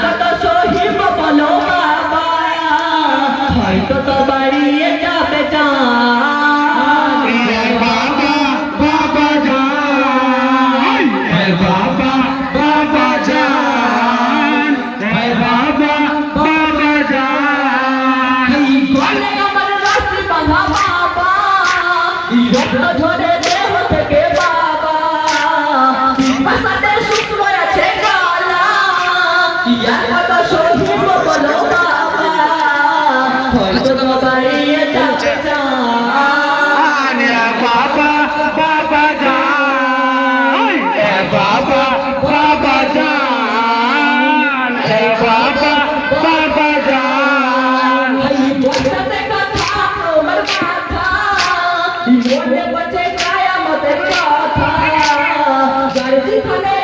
কত সহিব বলো বাবা হয়তো তো বাড়িয়ে যাবে চাঁদ বাবা বাবা জান বাবা বাবা জান বাবা বাবা জান গলে আমার রশি বাঁধা বাবা রক্ত ঝরে দেহ থেকে বাবা ভাষাতে সূত্র আছে গালা ইয়ার কত সহিব বলো বাবা হয়তো তো বাড়িয়ে যাবে চাঁদ বাবা বাবা জান বাবা বাবা জান বাবা বাবা জান বলতে কথা তোমার কথা মনে পড়ছে কায়ামতের কথা গাড়ি খানে